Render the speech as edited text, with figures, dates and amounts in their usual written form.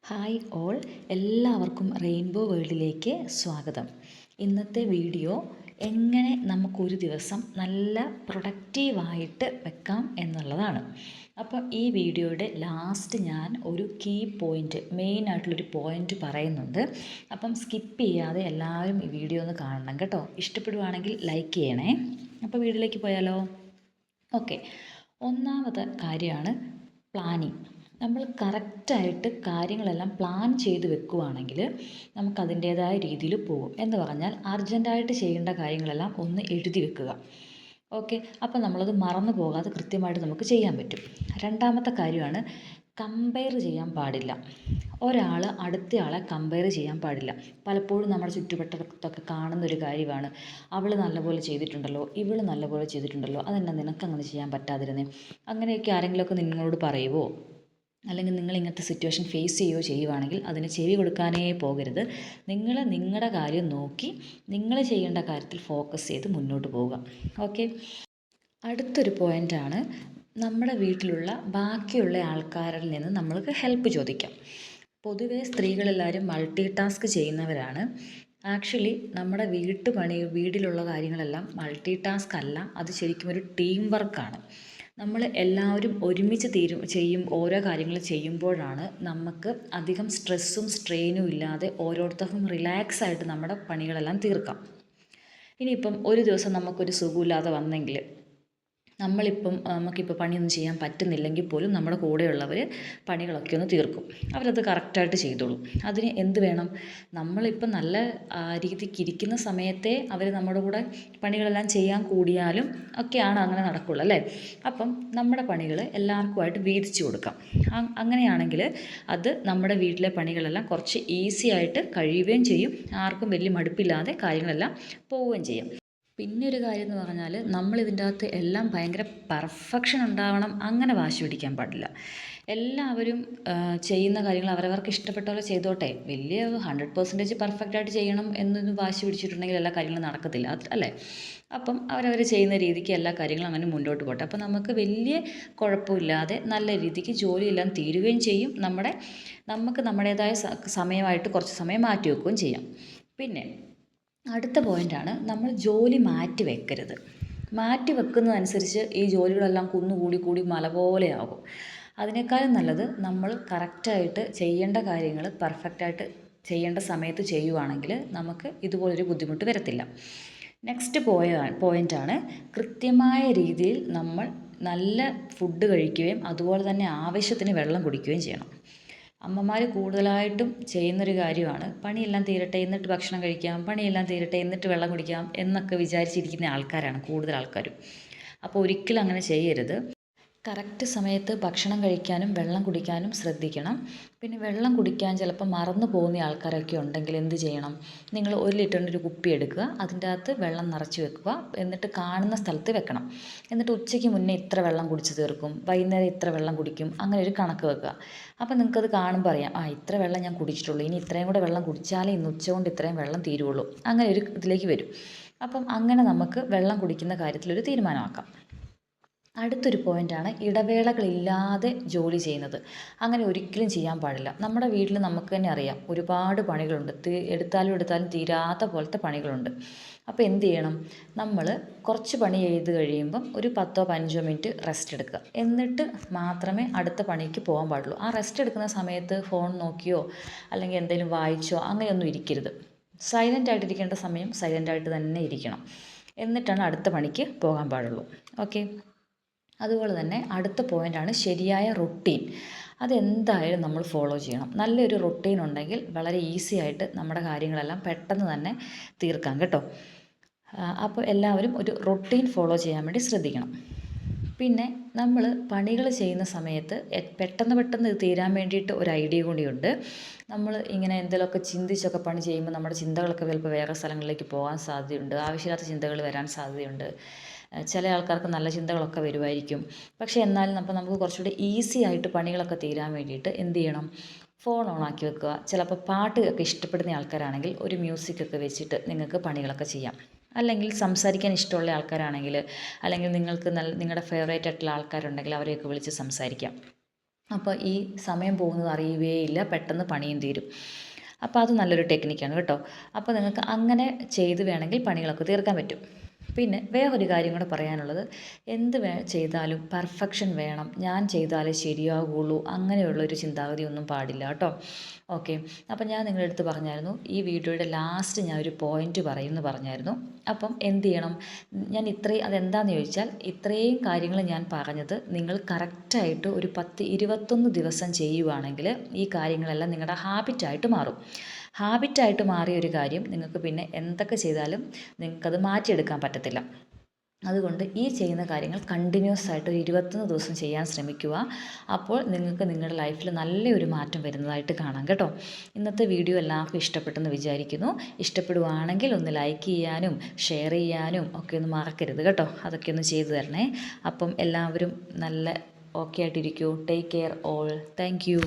Hi all, എല്ലാവർക്കും rainbow വേൾഡിലേക്ക് സ്വാഗതം. ഇന്നത്തെ വീഡിയോ എങ്ങനെ നമുക്കൊരു ദിവസം നല്ല പ്രൊഡക്റ്റീവായിട്ട് വെക്കാം എന്നുള്ളതാണ്. അപ്പോൾ ഈ വീഡിയോയുടെ ലാസ്റ്റ് ഞാൻ ഒരു മെയിനായിട്ടുള്ളൊരു പോയിൻ്റ് പറയുന്നുണ്ട്. അപ്പം സ്കിപ്പ് ചെയ്യാതെ എല്ലാവരും ഈ വീഡിയോ ഒന്ന് കാണണം കേട്ടോ. ഇഷ്ടപ്പെടുവാണെങ്കിൽ ലൈക്ക് ചെയ്യണേ. അപ്പോൾ വീഡിയോയിലേക്ക് പോയാലോ? ഓക്കെ, ഒന്നാമത്തെ കാര്യമാണ് പ്ലാനിങ്. നമ്മൾ കറക്റ്റായിട്ട് കാര്യങ്ങളെല്ലാം പ്ലാൻ ചെയ്ത് വെക്കുകയാണെങ്കിൽ നമുക്കതിൻ്റേതായ രീതിയിൽ പോകും. എന്ന് പറഞ്ഞാൽ അർജൻറ്റായിട്ട് ചെയ്യേണ്ട കാര്യങ്ങളെല്ലാം ഒന്ന് എഴുതി വെക്കുക. ഓക്കെ, അപ്പോൾ നമ്മളത് മറന്നു പോകാതെ കൃത്യമായിട്ട് നമുക്ക് ചെയ്യാൻ പറ്റും. രണ്ടാമത്തെ കാര്യമാണ് കമ്പയർ ചെയ്യാൻ പാടില്ല. ഒരാൾ അടുത്തയാളെ കമ്പയർ ചെയ്യാൻ പാടില്ല. പലപ്പോഴും നമ്മുടെ ചുറ്റുവട്ടത്തൊക്കെ കാണുന്നൊരു കാര്യമാണ്, അവൾ നല്ലപോലെ ചെയ്തിട്ടുണ്ടല്ലോ, ഇവൾ നല്ലപോലെ ചെയ്തിട്ടുണ്ടല്ലോ, അതെന്നാ നിനക്കങ്ങനെ ചെയ്യാൻ പറ്റാതിരുന്നേ. അങ്ങനെയൊക്കെ ആരെങ്കിലുമൊക്കെ നിങ്ങളോട് പറയുമോ, അല്ലെങ്കിൽ നിങ്ങൾ ഇങ്ങനത്തെ സിറ്റുവേഷൻ ഫേസ് ചെയ്യുവാണെങ്കിൽ അതിന് ചെവി കൊടുക്കാനേ പോകരുത്. നിങ്ങൾ നിങ്ങളുടെ കാര്യം നോക്കി നിങ്ങൾ ചെയ്യേണ്ട കാര്യത്തിൽ ഫോക്കസ് ചെയ്ത് മുന്നോട്ട് പോവുക. ഓക്കെ, അടുത്തൊരു പോയിൻ്റാണ് നമ്മുടെ വീട്ടിലുള്ള ബാക്കിയുള്ള ആൾക്കാരിൽ നിന്ന് നമ്മൾക്ക് ഹെൽപ്പ് ചോദിക്കാം. പൊതുവേ സ്ത്രീകളെല്ലാവരും മൾട്ടി ടാസ്ക് ചെയ്യുന്നവരാണ്. ആക്ച്വലി നമ്മുടെ വീട്ടിലുള്ള കാര്യങ്ങളെല്ലാം മൾട്ടി ടാസ്ക് അല്ല, അത് ശരിക്കും ഒരു ടീം വർക്കാണ്. നമ്മൾ എല്ലാവരും ഒരുമിച്ച് ഓരോ കാര്യങ്ങൾ ചെയ്യുമ്പോഴാണ് നമുക്ക് അധികം സ്ട്രെസ്സും സ്ട്രെയിനും ഇല്ലാതെ ഓരോരുത്തർക്കും റിലാക്സ് ആയിട്ട് നമ്മുടെ പണികളെല്ലാം തീർക്കാം. ഇനിയിപ്പം ഒരു ദിവസം നമുക്കൊരു സുഖമില്ലാതെ വന്നെങ്കിൽ നമുക്കിപ്പോൾ പണിയൊന്നും ചെയ്യാൻ പറ്റുന്നില്ലെങ്കിൽ പോലും നമ്മുടെ കൂടെയുള്ളവർ പണികളൊക്കെ ഒന്ന് തീർക്കും. അവരത് കറക്റ്റായിട്ട് ചെയ്തോളും. അതിന് എന്ത് വേണം? നമ്മളിപ്പം നല്ല രീതിക്ക് ഇരിക്കുന്ന സമയത്തെ അവർ നമ്മുടെ കൂടെ പണികളെല്ലാം ചെയ്യാൻ കൂടിയാലും ഒക്കെയാണ് അങ്ങനെ നടക്കുള്ളൂ അല്ലേ. അപ്പം നമ്മുടെ പണികൾ എല്ലാവർക്കുമായിട്ട് വീതിച്ചു കൊടുക്കാം. അങ്ങനെയാണെങ്കിൽ അത് നമ്മുടെ വീട്ടിലെ പണികളെല്ലാം കുറച്ച് ഈസി ആയിട്ട് കഴിയുകയും ചെയ്യും. ആർക്കും വലിയ മടുപ്പില്ലാതെ കാര്യങ്ങളെല്ലാം പോവുകയും ചെയ്യും. പിന്നെ ഒരു കാര്യം എന്ന് പറഞ്ഞാൽ നമ്മളിതിൻ്റെ അകത്ത് എല്ലാം ഭയങ്കര പെർഫെക്ഷൻ ഉണ്ടാവണം, അങ്ങനെ വാശി പിടിക്കാൻ പാടില്ല. എല്ലാവരും ചെയ്യുന്ന കാര്യങ്ങൾ അവരവർക്ക് ഇഷ്ടപ്പെട്ട പോലെ ചെയ്തോട്ടെ. വലിയ 100% പെർഫെക്റ്റായിട്ട് ചെയ്യണം എന്നൊന്ന് വാശി പിടിച്ചിട്ടുണ്ടെങ്കിൽ എല്ലാ കാര്യങ്ങളും നടക്കത്തില്ല അല്ലേ. അപ്പം അവരവർ ചെയ്യുന്ന രീതിക്ക് എല്ലാ കാര്യങ്ങളും അങ്ങനെ മുന്നോട്ട് പോട്ടെ. അപ്പം നമുക്ക് വലിയ കുഴപ്പമില്ലാതെ നല്ല രീതിക്ക് ജോലിയെല്ലാം തീരുകയും ചെയ്യും. നമുക്ക് നമ്മുടേതായ സമയമായിട്ട് കുറച്ച് സമയം മാറ്റി വെക്കുകയും ചെയ്യാം. പിന്നെ അടുത്ത പോയിൻ്റാണ്, നമ്മൾ ജോലി മാറ്റി വെക്കരുത്. മാറ്റി വെക്കുന്നതനുസരിച്ച് ഈ ജോലികളെല്ലാം കുന്നുകൂടി മല പോലെയാകും. അതിനേക്കാളും നല്ലത് നമ്മൾ കറക്റ്റായിട്ട് ചെയ്യേണ്ട കാര്യങ്ങൾ പെർഫെക്റ്റായിട്ട് ചെയ്യേണ്ട സമയത്ത് ചെയ്യുവാണെങ്കിൽ നമുക്ക് ഇതുപോലൊരു ബുദ്ധിമുട്ട് വരത്തില്ല. നെക്സ്റ്റ് പോയിൻ്റാണ് കൃത്യമായ രീതിയിൽ നമ്മൾ നല്ല ഫുഡ് കഴിക്കുകയും അതുപോലെ തന്നെ ആവശ്യത്തിന് വെള്ളം കുടിക്കുകയും ചെയ്യണം. അമ്മമാർ കൂടുതലായിട്ടും ചെയ്യുന്നൊരു കാര്യമാണ്, പണിയെല്ലാം തീരട്ടെ എന്നിട്ട് ഭക്ഷണം കഴിക്കാം, പണിയെല്ലാം തീരട്ടെ എന്നിട്ട് വെള്ളം കുടിക്കാം എന്നൊക്കെ വിചാരിച്ചിരിക്കുന്ന ആൾക്കാരാണ് കൂടുതൽ ആൾക്കാരും. അപ്പോൾ ഒരിക്കലും അങ്ങനെ ചെയ്യരുത്. കറക്റ്റ് സമയത്ത് ഭക്ഷണം കഴിക്കാനും വെള്ളം കുടിക്കാനും ശ്രദ്ധിക്കണം. പിന്നെ വെള്ളം കുടിക്കാൻ ചിലപ്പോൾ മറന്നു പോകുന്ന ആൾക്കാരൊക്കെ ഉണ്ടെങ്കിൽ എന്ത് ചെയ്യണം? നിങ്ങൾ 1 ലിറ്ററിൻ്റെ ഒരു കുപ്പി എടുക്കുക, അതിൻ്റെ അകത്ത് വെള്ളം നിറച്ച് വെക്കുക, എന്നിട്ട് കാണുന്ന സ്ഥലത്ത് വെക്കണം. എന്നിട്ട് ഉച്ചയ്ക്ക് മുന്നേ ഇത്ര വെള്ളം കുടിച്ച് തീർക്കും, വൈകുന്നേരം ഇത്ര വെള്ളം കുടിക്കും, അങ്ങനെ ഒരു കണക്ക് വെക്കുക. അപ്പോൾ നിങ്ങൾക്കത് കാണുമ്പോൾ അറിയാം, ഇത്ര വെള്ളം ഞാൻ കുടിച്ചിട്ടുള്ളൂ, ഇനി ഇത്രയും കൂടെ വെള്ളം കുടിച്ചാലേ ഇന്ന് ഉച്ച കൊണ്ട് ഇത്രയും വെള്ളം തീരുള്ളൂ, അങ്ങനെ ഒരു ഇതിലേക്ക് വരും. അപ്പം അങ്ങനെ നമുക്ക് വെള്ളം കുടിക്കുന്ന കാര്യത്തിലൊരു തീരുമാനമാക്കാം. അടുത്തൊരു പോയിൻ്റാണ് ഇടവേളകളില്ലാതെ ജോലി ചെയ്യുന്നത്. അങ്ങനെ ഒരിക്കലും ചെയ്യാൻ പാടില്ല. നമ്മുടെ വീട്ടിൽ നമുക്ക് തന്നെ അറിയാം, ഒരുപാട് പണികളുണ്ട്, എടുത്താലും തീരാത്ത പോലത്തെ പണികളുണ്ട്. അപ്പോൾ എന്ത് ചെയ്യണം? നമ്മൾ കുറച്ച് പണി ചെയ്ത് കഴിയുമ്പം ഒരു 10-15 മിനിറ്റ് റെസ്റ്റ് എടുക്കുക, എന്നിട്ട് മാത്രമേ അടുത്ത പണിക്ക് പോകാൻ പാടുള്ളൂ. ആ റെസ്റ്റ് എടുക്കുന്ന സമയത്ത് ഫോൺ നോക്കിയോ അല്ലെങ്കിൽ എന്തെങ്കിലും വായിച്ചോ അങ്ങനെയൊന്നും ഇരിക്കരുത്. സൈലൻ്റ് ആയിട്ടിരിക്കേണ്ട സമയം സൈലൻ്റായിട്ട് തന്നെ ഇരിക്കണം, എന്നിട്ടാണ് അടുത്ത പണിക്ക് പോകാൻ പാടുള്ളൂ. ഓക്കെ, അതുപോലെ തന്നെ അടുത്ത പോയിൻ്റാണ് ശരിയായ റൊട്ടീൻ. അതെന്തായാലും നമ്മൾ ഫോളോ ചെയ്യണം. നല്ലൊരു റൊട്ടീൻ ഉണ്ടെങ്കിൽ വളരെ ഈസി ആയിട്ട് നമ്മുടെ കാര്യങ്ങളെല്ലാം പെട്ടെന്ന് തന്നെ തീർക്കാം കേട്ടോ. അപ്പോൾ എല്ലാവരും ഒരു റൊട്ടീൻ ഫോളോ ചെയ്യാൻ വേണ്ടി ശ്രദ്ധിക്കണം. പിന്നെ നമ്മൾ പണികൾ ചെയ്യുന്ന സമയത്ത് പെട്ടെന്ന് ഇത് തീരാൻ വേണ്ടിയിട്ട് ഒരു ഐഡിയ കൂടിയുണ്ട്. നമ്മൾ ഇങ്ങനെ എന്തെങ്കിലുമൊക്കെ ചിന്തിച്ചൊക്കെ പണി ചെയ്യുമ്പോൾ നമ്മുടെ ചിന്തകളൊക്കെ ചിലപ്പോൾ വേറെ സ്ഥലങ്ങളിലേക്ക് പോകാൻ സാധ്യതയുണ്ട്, ആവശ്യമില്ലാത്ത ചിന്തകൾ വരാൻ സാധ്യതയുണ്ട്. ചില ആൾക്കാർക്ക് നല്ല ചിന്തകളൊക്കെ വരുമായിരിക്കും. പക്ഷേ എന്നാലും നമുക്ക് കുറച്ചുകൂടി ഈസി ആയിട്ട് പണികളൊക്കെ തീരാൻ വേണ്ടിയിട്ട് എന്ത് ചെയ്യണം? ഫോൺ ഓണാക്കി വെക്കുക. ചിലപ്പോൾ പാട്ടൊക്കെ ഇഷ്ടപ്പെടുന്ന ആൾക്കാരാണെങ്കിൽ ഒരു മ്യൂസിക്കൊക്കെ വെച്ചിട്ട് നിങ്ങൾക്ക് പണികളൊക്കെ ചെയ്യാം. അല്ലെങ്കിൽ സംസാരിക്കാൻ ഇഷ്ടമുള്ള ആൾക്കാരാണെങ്കിൽ, അല്ലെങ്കിൽ നിങ്ങൾക്ക് നിങ്ങളുടെ ഫേവറേറ്റ് ആയിട്ടുള്ള ആൾക്കാരുണ്ടെങ്കിൽ അവരെയൊക്കെ വിളിച്ച് സംസാരിക്കാം. അപ്പോൾ ഈ സമയം പോകുന്നത് അറിയുകയില്ല, പെട്ടെന്ന് പണിയും തീരും. അപ്പോൾ അത് നല്ലൊരു ടെക്നിക്കാണ് കേട്ടോ. അപ്പോൾ നിങ്ങൾക്ക് അങ്ങനെ ചെയ്ത് വേണമെങ്കിൽ പണികളൊക്കെ തീർക്കാൻ പറ്റും. പിന്നെ വേറൊരു കാര്യം കൂടെ പറയാനുള്ളത്, എന്ത് ചെയ്താലും പെർഫെക്ഷൻ വേണം, ഞാൻ ചെയ്താലേ ശരിയാകുള്ളൂ, അങ്ങനെയുള്ളൊരു ചിന്താഗതി ഒന്നും പാടില്ല കേട്ടോ. ഓക്കെ. അപ്പം ഞാൻ നിങ്ങളുടെ അടുത്ത് പറഞ്ഞായിരുന്നു, ഈ വീഡിയോയുടെ ലാസ്റ്റ് ഞാൻ ഒരു പോയിന്റ് പറയുമെന്ന് പറഞ്ഞായിരുന്നു. അപ്പം എന്ത് ചെയ്യണം, ഞാൻ അതെന്താണെന്ന് ചോദിച്ചാൽ, ഇത്രയും കാര്യങ്ങൾ ഞാൻ പറഞ്ഞത് നിങ്ങൾ കറക്റ്റായിട്ട് ഒരു 21 ദിവസം ചെയ്യുവാണെങ്കിൽ ഈ കാര്യങ്ങളെല്ലാം നിങ്ങളുടെ ഹാബിറ്റായിട്ട് മാറും. ഹാബിറ്റായിട്ട് മാറിയ ഒരു കാര്യം നിങ്ങൾക്ക് പിന്നെ എന്തൊക്കെ ചെയ്താലും നിങ്ങൾക്കത് മാറ്റിയെടുക്കാൻ പറ്റത്തില്ല. അതുകൊണ്ട് ഈ ചെയ്യുന്ന കാര്യങ്ങൾ കണ്ടിന്യൂസ് ആയിട്ട് ഒരു 21 ദിവസം ചെയ്യാൻ ശ്രമിക്കുക. അപ്പോൾ നിങ്ങൾക്ക് നിങ്ങളുടെ ലൈഫിൽ നല്ലൊരു മാറ്റം വരുന്നതായിട്ട് കാണാം കേട്ടോ. ഇന്നത്തെ വീഡിയോ എല്ലാവർക്കും ഇഷ്ടപ്പെട്ടെന്ന് വിചാരിക്കുന്നു. ഇഷ്ടപ്പെടുവാണെങ്കിൽ ഒന്ന് ലൈക്ക് ചെയ്യാനും ഷെയർ ചെയ്യാനും ഒക്കെ ഒന്ന് മറക്കരുത് കേട്ടോ. അതൊക്കെ ഒന്ന് ചെയ്തു തരണേ. അപ്പം എല്ലാവരും നല്ല ഓക്കെ ആയിട്ടിരിക്കൂ. Take care all. Thank U.